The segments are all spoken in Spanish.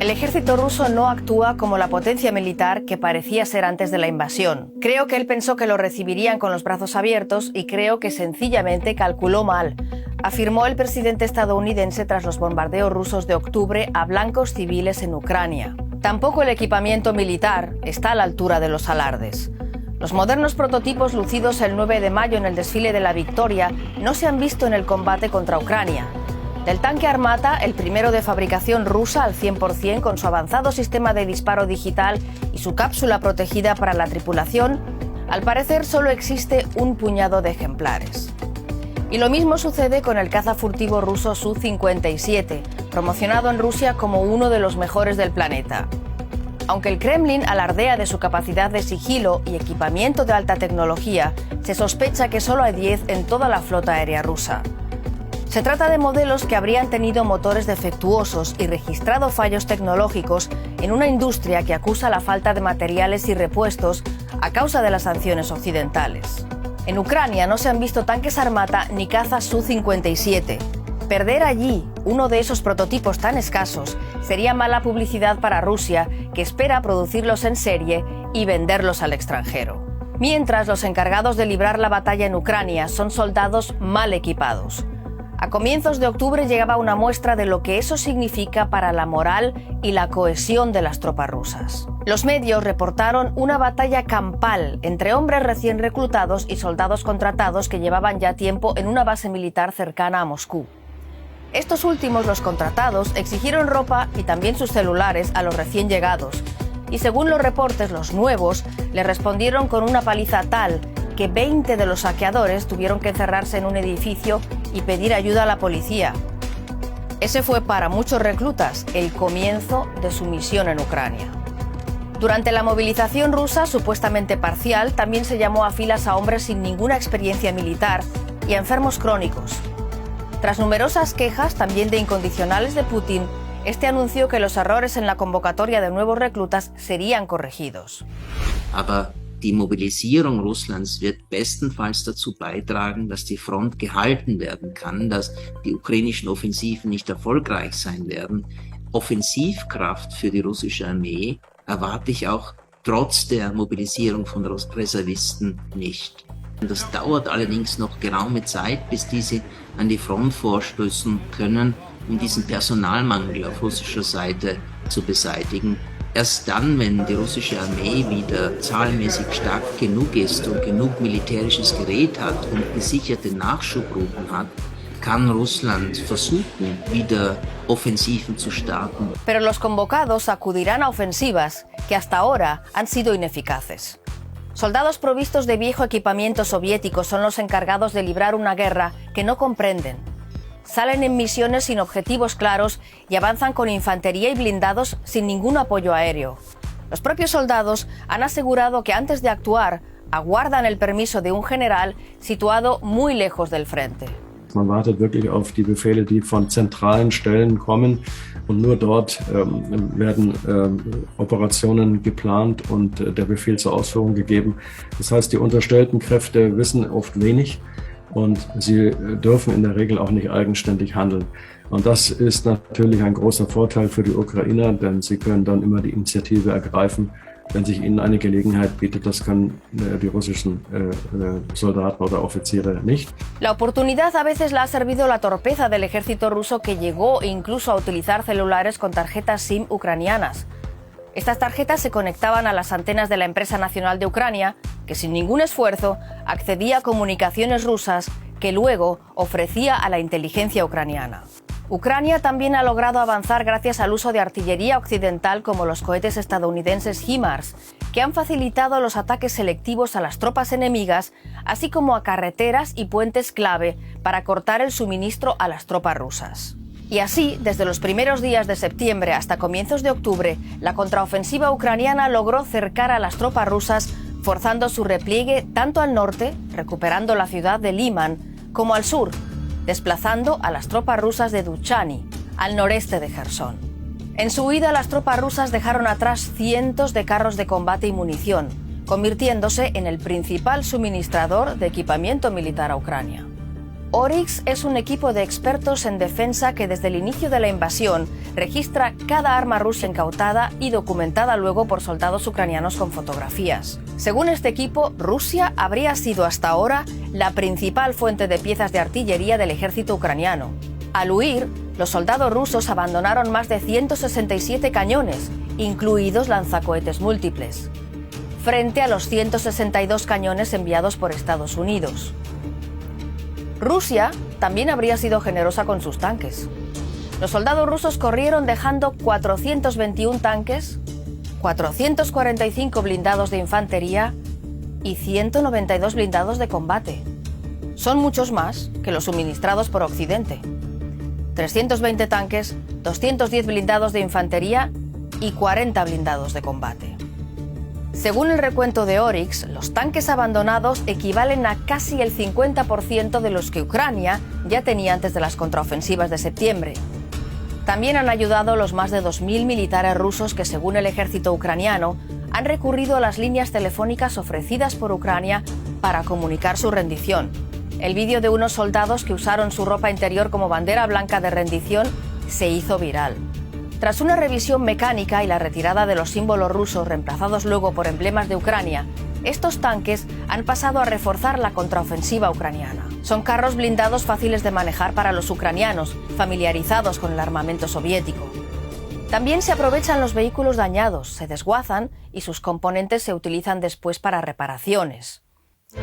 El ejército ruso no actúa como la potencia militar que parecía ser antes de la invasión. Creo que él pensó que lo recibirían con los brazos abiertos y creo que sencillamente calculó mal, afirmó el presidente estadounidense tras los bombardeos rusos de octubre a blancos civiles en Ucrania. Tampoco el equipamiento militar está a la altura de los alardes. Los modernos prototipos lucidos el 9 de mayo en el desfile de la Victoria no se han visto en el combate contra Ucrania. Del tanque Armata, el primero de fabricación rusa al 100% con su avanzado sistema de disparo digital y su cápsula protegida para la tripulación, al parecer solo existe un puñado de ejemplares. Y lo mismo sucede con el caza furtivo ruso Su-57, promocionado en Rusia como uno de los mejores del planeta. Aunque el Kremlin alardea de su capacidad de sigilo y equipamiento de alta tecnología, se sospecha que solo hay 10 en toda la flota aérea rusa. Se trata de modelos que habrían tenido motores defectuosos y registrado fallos tecnológicos en una industria que acusa la falta de materiales y repuestos a causa de las sanciones occidentales. En Ucrania no se han visto tanques Armata ni cazas Su-57. Perder allí uno de esos prototipos tan escasos sería mala publicidad para Rusia, que espera producirlos en serie y venderlos al extranjero. Mientras, los encargados de librar la batalla en Ucrania son soldados mal equipados. A comienzos de octubre llegaba una muestra de lo que eso significa para la moral y la cohesión de las tropas rusas. Los medios reportaron una batalla campal entre hombres recién reclutados y soldados contratados que llevaban ya tiempo en una base militar cercana a Moscú. Estos últimos, los contratados, exigieron ropa y también sus celulares a los recién llegados. Y según los reportes, los nuevos le respondieron con una paliza tal que 20 de los saqueadores tuvieron que encerrarse en un edificio y pedir ayuda a la policía. Ese fue para muchos reclutas el comienzo de su misión en Ucrania. Durante la movilización rusa, supuestamente parcial, también se llamó a filas a hombres sin ninguna experiencia militar y a enfermos crónicos. Tras numerosas quejas, también de incondicionales de Putin, este anunció que los errores en la convocatoria de nuevos reclutas serían corregidos. Die Mobilisierung Russlands wird bestenfalls dazu beitragen, dass die Front gehalten werden kann, dass die ukrainischen Offensiven nicht erfolgreich sein werden. Offensivkraft für die russische Armee erwarte ich auch trotz der Mobilisierung von Reservisten nicht. Das dauert allerdings noch geraume Zeit, bis diese an die Front vorstoßen können, um diesen Personalmangel auf russischer Seite zu beseitigen. Erst dann, wenn die russische Armee wieder zahlenmäßig stark genug ist und genug militärisches Gerät hat und gesicherte Nachschubrouten hat, kann Russland versuchen, wieder Offensiven zu starten. Pero los convocados acudirán a ofensivas que hasta ahora han sido ineficaces. Soldados provistos de viejo equipamiento soviético son los encargados de librar una guerra que no comprenden. Salen en misiones sin objetivos claros y avanzan con infantería y blindados sin ningún apoyo aéreo. Los propios soldados han asegurado que antes de actuar aguardan el permiso de un general situado muy lejos del frente. Man wartet wirklich auf die Befehle, die von zentralen Stellen kommen, und nur dort werden Operationen geplant und der Befehl zur Ausführung gegeben. Das heißt, die unterstellten Kräfte wissen oft wenig. Und sie dürfen in der Regel auch nicht eigenständig handeln. Und das ist natürlich ein großer Vorteil für die Ukrainer, denn sie können dann immer die Initiative ergreifen, wenn sich ihnen eine Gelegenheit bietet. Das können die russischen Soldaten oder Offiziere nicht. La oportunidad a veces la ha servido la torpeza del ejército ruso, que llegó incluso a utilizar celulares con tarjetas SIM ucranianas. Estas tarjetas se conectaban a las antenas de la empresa nacional de Ucrania, que sin ningún esfuerzo accedía a comunicaciones rusas que luego ofrecía a la inteligencia ucraniana. Ucrania también ha logrado avanzar gracias al uso de artillería occidental como los cohetes estadounidenses HIMARS, que han facilitado los ataques selectivos a las tropas enemigas, así como a carreteras y puentes clave para cortar el suministro a las tropas rusas. Y así, desde los primeros días de septiembre hasta comienzos de octubre, la contraofensiva ucraniana logró cercar a las tropas rusas, forzando su repliegue tanto al norte, recuperando la ciudad de Liman, como al sur, desplazando a las tropas rusas de Duchani, al noreste de Jersón. En su huida, las tropas rusas dejaron atrás cientos de carros de combate y munición, convirtiéndose en el principal suministrador de equipamiento militar a Ucrania. Oryx es un equipo de expertos en defensa que desde el inicio de la invasión registra cada arma rusa incautada y documentada luego por soldados ucranianos con fotografías. Según este equipo, Rusia habría sido hasta ahora la principal fuente de piezas de artillería del ejército ucraniano. Al huir, los soldados rusos abandonaron más de 167 cañones, incluidos lanzacohetes múltiples, frente a los 162 cañones enviados por Estados Unidos. Rusia también habría sido generosa con sus tanques. Los soldados rusos corrieron dejando 421 tanques, 445 blindados de infantería y 192 blindados de combate. Son muchos más que los suministrados por Occidente. 320 tanques, 210 blindados de infantería y 40 blindados de combate. Según el recuento de Oryx, los tanques abandonados equivalen a casi el 50% de los que Ucrania ya tenía antes de las contraofensivas de septiembre. También han ayudado los más de 2.000 militares rusos que, según el ejército ucraniano, han recurrido a las líneas telefónicas ofrecidas por Ucrania para comunicar su rendición. El vídeo de unos soldados que usaron su ropa interior como bandera blanca de rendición se hizo viral. Tras una revisión mecánica y la retirada de los símbolos rusos reemplazados luego por emblemas de Ucrania, estos tanques han pasado a reforzar la contraofensiva ucraniana. Son carros blindados fáciles de manejar para los ucranianos, familiarizados con el armamento soviético. También se aprovechan los vehículos dañados, se desguazan y sus componentes se utilizan después para reparaciones.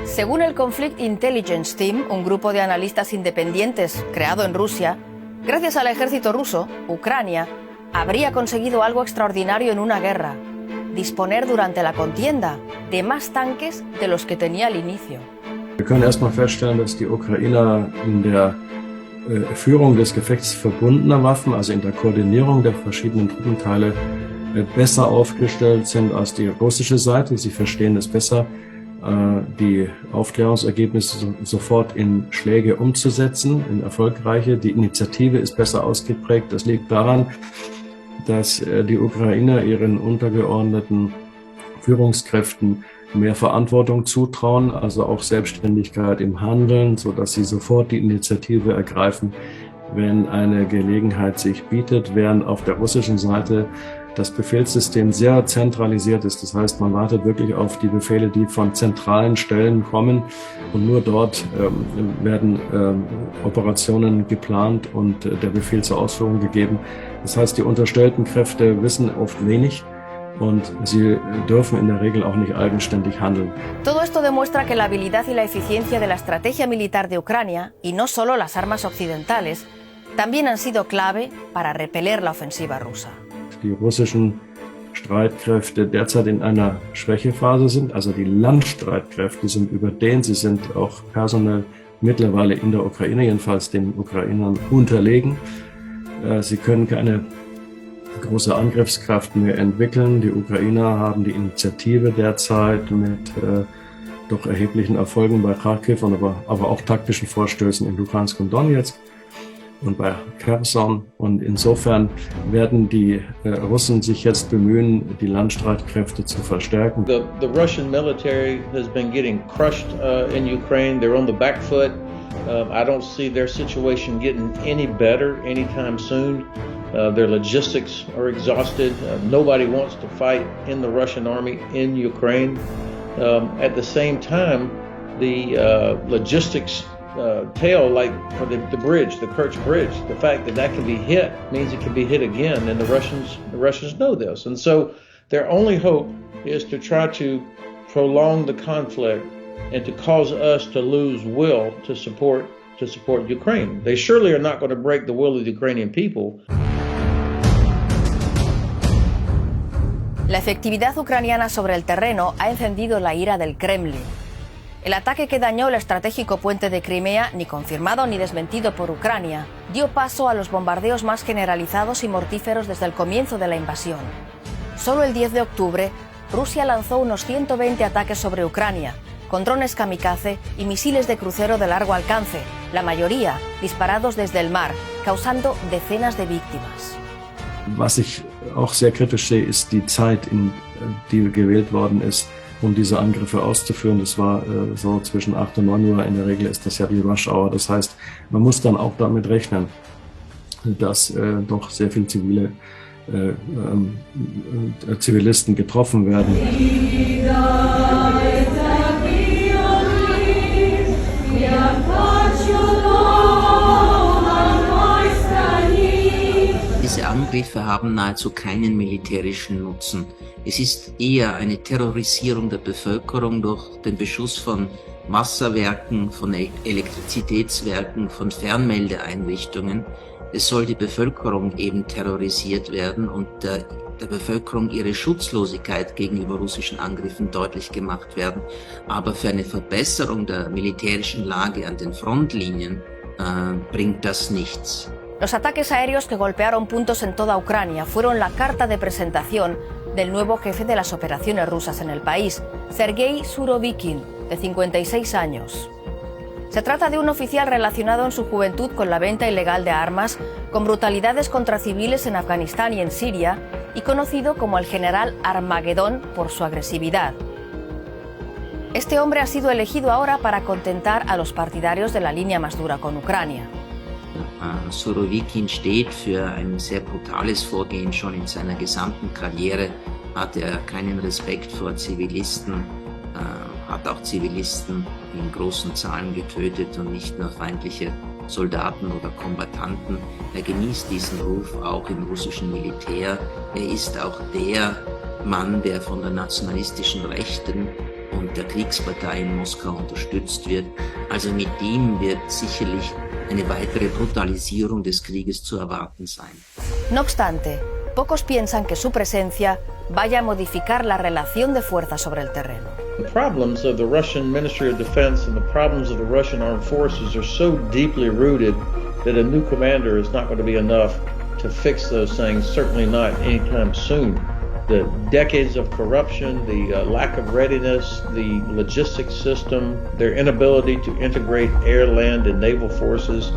Según el Conflict Intelligence Team, un grupo de analistas independientes creado en Rusia, gracias al ejército ruso, Ucrania habría conseguido algo extraordinario en una guerra: disponer durante la contienda de más tanques de los que tenía al inicio. Wir können erstmal feststellen, dass die Ukrainer in der Führung des Gefechts verbundener Waffen, also in der Koordinierung der verschiedenen Truppenteile, besser aufgestellt sind als die russische Seite. Sie verstehen es besser, die Aufklärungsergebnisse sofort in Schläge umzusetzen, in erfolgreiche. Die Initiative ist besser ausgeprägt. Das liegt daran, dass die Ukrainer ihren untergeordneten Führungskräften mehr Verantwortung zutrauen, also auch Selbstständigkeit im Handeln, sodass sie sofort die Initiative ergreifen, wenn eine Gelegenheit sich bietet, während auf der russischen Seite das Befehlssystem sehr zentralisiert ist. Das heißt, man wartet wirklich auf die Befehle, die von zentralen Stellen kommen, und nur dort werden Operationen geplant und der Befehl zur Ausführung gegeben. Das heißt, die unterstellten Kräfte wissen oft wenig und sie dürfen in der Regel auch nicht eigenständig handeln. Todo esto demuestra que la habilidad y la eficiencia de la estrategia militar de Ucrania, y no solo las armas occidentales, también han sido clave para repeler la ofensiva rusa. Die russischen Streitkräfte derzeit in einer Schwächephase sind, also die Landstreitkräfte sind überdehnt, sie sind auch personell mittlerweile in der Ukraine, jedenfalls den Ukrainern, unterlegen. Sie können keine große Angriffskraft mehr entwickeln. Die Ukrainer haben die Initiative derzeit mit doch erheblichen Erfolgen bei Kharkiv, aber auch taktischen Vorstößen in Luhansk und Donetsk und bei Kherson. Und insofern werden die Russen sich jetzt bemühen, die Landstreitkräfte zu verstärken. The Russian military has been getting crushed in Ukraine. They're on the back foot. I don't see their situation getting any better anytime soon. Their logistics are exhausted. Nobody wants to fight in the Russian army in Ukraine. At the same time, the logistics tail, like for the bridge, the Kerch Bridge, the fact that that can be hit means it can be hit again, and the Russians know this, and so their only hope is to try to prolong the conflict and to cause us to lose will to support Ukraine. They surely are not going to break the will of the Ukrainian people. La efectividad ucraniana sobre el terreno ha encendido la ira del Kremlin. El ataque que dañó el estratégico puente de Crimea, ni confirmado ni desmentido por Ucrania, dio paso a los bombardeos más generalizados y mortíferos desde el comienzo de la invasión. Solo el 10 de octubre, Rusia lanzó unos 120 ataques sobre Ucrania, con drones kamikaze y misiles de crucero de largo alcance, la mayoría disparados desde el mar, causando decenas de víctimas. Was ich auch sehr kritisch sehe, ist die Zeit, die gewählt worden ist, um diese Angriffe auszuführen. Das war so zwischen 8 und 9 Uhr. In der Regel ist das ja die Rush Hour. Das heißt, man muss dann auch damit rechnen, dass doch sehr viele Zivilisten getroffen werden. Diese Angriffe haben nahezu keinen militärischen Nutzen. Es ist eher eine Terrorisierung der Bevölkerung durch den Beschuss von Wasserwerken, von Elektrizitätswerken, von Fernmeldeeinrichtungen. Es soll die Bevölkerung eben terrorisiert werden und der Bevölkerung ihre Schutzlosigkeit gegenüber russischen Angriffen deutlich gemacht werden. Aber für eine Verbesserung der militärischen Lage an den Frontlinien bringt das nichts. Los ataques aéreos que golpearon puntos en toda Ucrania fueron la carta de presentación del nuevo jefe de las operaciones rusas en el país, Sergei Surovikin, de 56 años. Se trata de un oficial relacionado en su juventud con la venta ilegal de armas, con brutalidades contra civiles en Afganistán y en Siria, y conocido como el general Armagedón por su agresividad. Este hombre ha sido elegido ahora para contentar a los partidarios de la línea más dura con Ucrania. Surovikin steht für ein sehr brutales Vorgehen. Schon in seiner gesamten Karriere hatte er keinen Respekt vor Zivilisten, hat auch Zivilisten in großen Zahlen getötet und nicht nur feindliche Soldaten oder Kombattanten. Er genießt diesen Ruf auch im russischen Militär. Er ist auch der Mann, der von der nationalistischen Rechten und der Kriegspartei in Moskau unterstützt wird. Also mit ihm wird sicherlich eine weitere Brutalisierung des Krieges zu erwarten sein. No obstante, pocos piensan que su presencia vaya a modificar la relación de fuerza sobre el terreno. The problems of the Russian Ministry of Defense and the problems of the Russian armed forces are so deeply rooted that a new commander is not going to be enough to fix those things, certainly not anytime soon. The decades of corruption, the lack of readiness, the logistics system, their inability to integrate air, land, and naval forces,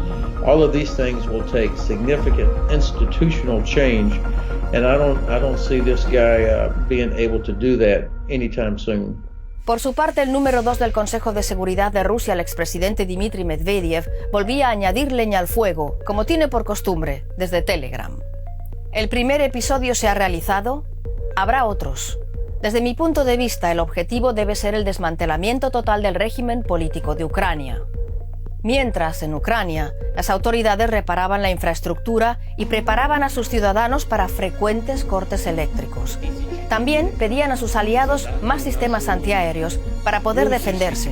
all of these things will take significant institutional change, and I don't see this guy being able to do that anytime soon. Por su parte, el número 2 del Consejo de Seguridad de Rusia, el expresidente Dmitry Medvedev, volvía a añadir leña al fuego, como tiene por costumbre, desde Telegram. El primer episodio se ha realizado. Habrá otros. Desde mi punto de vista, el objetivo debe ser el desmantelamiento total del régimen político de Ucrania. Mientras, en Ucrania, las autoridades reparaban la infraestructura y preparaban a sus ciudadanos para frecuentes cortes eléctricos. También pedían a sus aliados más sistemas antiaéreos para poder defenderse.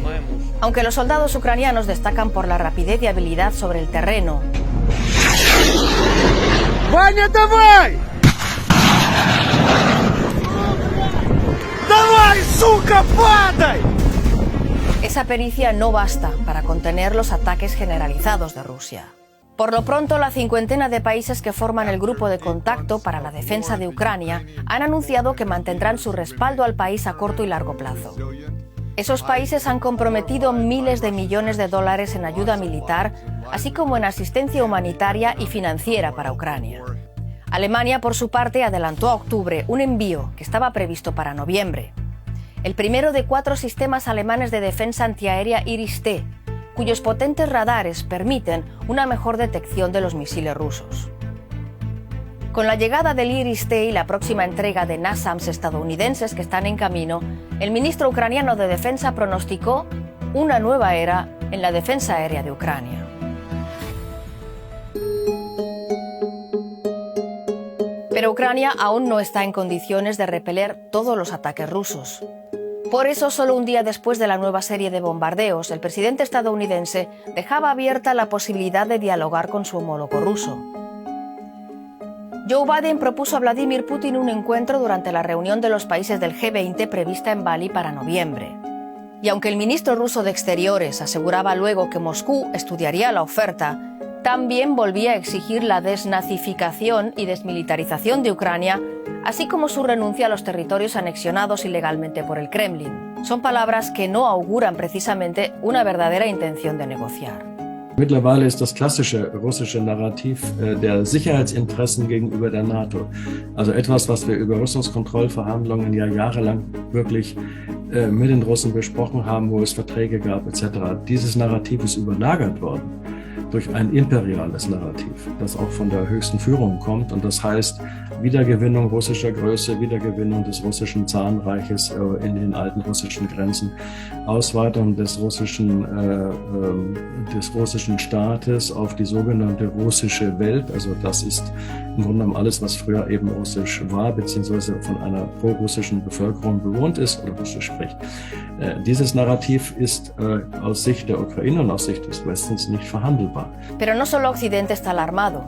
Aunque los soldados ucranianos destacan por la rapidez y habilidad sobre el terreno. ¡Vanya, давай! ¡Давай, сука, падай! Esa pericia no basta para contener los ataques generalizados de Rusia. Por lo pronto, la cincuentena de países que forman el grupo de contacto para la defensa de Ucrania han anunciado que mantendrán su respaldo al país a corto y largo plazo. Esos países han comprometido miles de millones de dólares en ayuda militar, así como en asistencia humanitaria y financiera para Ucrania. Alemania, por su parte, adelantó a octubre un envío que estaba previsto para noviembre. El primero de 4 sistemas alemanes de defensa antiaérea Iris-T, cuyos potentes radares permiten una mejor detección de los misiles rusos. Con la llegada del Iris-T y la próxima entrega de NASAMS estadounidenses que están en camino, el ministro ucraniano de Defensa pronosticó una nueva era en la defensa aérea de Ucrania. Pero Ucrania aún no está en condiciones de repeler todos los ataques rusos. Por eso, solo un día después de la nueva serie de bombardeos, el presidente estadounidense dejaba abierta la posibilidad de dialogar con su homólogo ruso. Joe Biden propuso a Vladimir Putin un encuentro durante la reunión de los países del G20 prevista en Bali para noviembre. Y aunque el ministro ruso de Exteriores aseguraba luego que Moscú estudiaría la oferta, también volvía a exigir la desnazificación y desmilitarización de Ucrania, así como su renuncia a los territorios anexionados ilegalmente por el Kremlin. Son palabras que no auguran precisamente una verdadera intención de negociar. Mittlerweile ist das klassische russische Narrativ der Sicherheitsinteressen gegenüber der NATO. Also etwas, was wir über Rüstungskontrollverhandlungen ja jahrelang wirklich mit den Russen besprochen haben, wo es Verträge gab etc. Dieses Narrativ ist überlagert worden durch ein imperiales Narrativ, das auch von der höchsten Führung kommt. Und das heißt Wiedergewinnung russischer Größe, Wiedergewinnung des russischen Zarenreiches in den alten russischen Grenzen, Ausweitung des russischen Staates auf die sogenannte russische Welt. Also das ist im Grunde genommen alles, was früher eben russisch war, beziehungsweise von einer pro-russischen Bevölkerung bewohnt ist oder russisch spricht. Dieses Narrativ ist aus Sicht der Ukraine und aus Sicht des Westens nicht verhandelbar. Pero no solo Occidente está alarmado.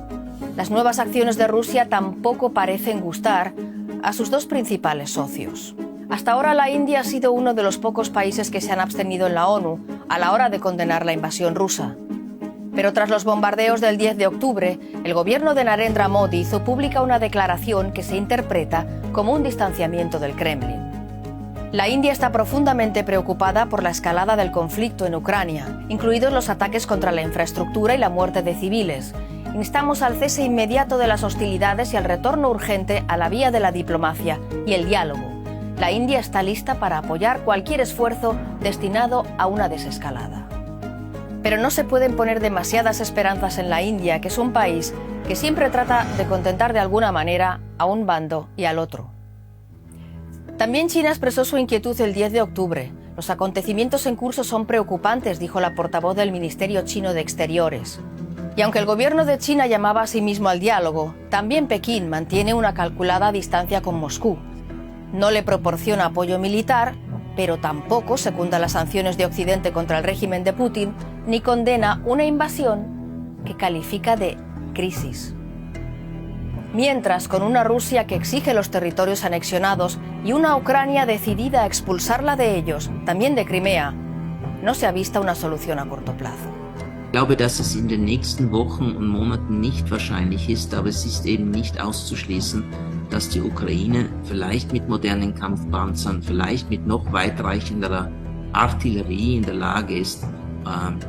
Las nuevas acciones de Rusia tampoco parecen gustar a sus dos principales socios. Hasta ahora la India ha sido uno de los pocos países que se han abstenido en la ONU a la hora de condenar la invasión rusa. Pero tras los bombardeos del 10 de octubre, el gobierno de Narendra Modi hizo pública una declaración que se interpreta como un distanciamiento del Kremlin. La India está profundamente preocupada por la escalada del conflicto en Ucrania, incluidos los ataques contra la infraestructura y la muerte de civiles. Instamos al cese inmediato de las hostilidades y al retorno urgente a la vía de la diplomacia y el diálogo. La India está lista para apoyar cualquier esfuerzo destinado a una desescalada. Pero no se pueden poner demasiadas esperanzas en la India, que es un país que siempre trata de contentar de alguna manera a un bando y al otro. También China expresó su inquietud el 10 de octubre. Los acontecimientos en curso son preocupantes, dijo la portavoz del Ministerio Chino de Exteriores. Y aunque el gobierno de China llamaba a sí mismo al diálogo, también Pekín mantiene una calculada distancia con Moscú. No le proporciona apoyo militar, pero tampoco secunda las sanciones de Occidente contra el régimen de Putin, ni condena una invasión que califica de crisis. Mientras, con una Rusia que exige los territorios anexionados y una Ucrania decidida a expulsarla de ellos, también de Crimea, no se ha visto una solución a corto plazo. Ich glaube, dass es in den nächsten Wochen und Monaten nicht wahrscheinlich ist, aber es ist eben nicht auszuschließen, dass die Ukraine vielleicht mit modernen Kampfpanzern, vielleicht mit noch weitreichenderer Artillerie in der Lage ist,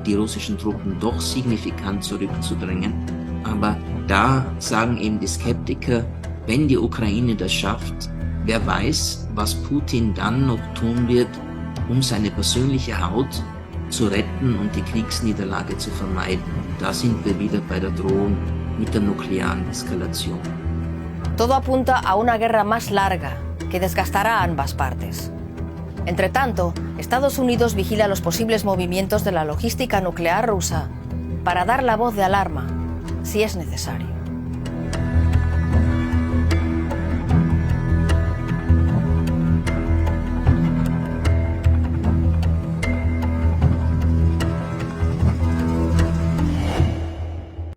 die russischen Truppen doch signifikant zurückzudrängen. Aber da sagen eben die Skeptiker, wenn die Ukraine das schafft, wer weiß, was Putin dann noch tun wird, um seine persönliche Haut zu retten und die Kriegsniederlage zu vermeiden. Da sind wir wieder bei der Drohung mit der nuklearen Eskalation. Todo apunta a una guerra más larga que desgastará a ambas partes. Entre tanto, Estados Unidos vigila los posibles movimientos de la logística nuclear rusa para dar la voz de alarma si es necesario.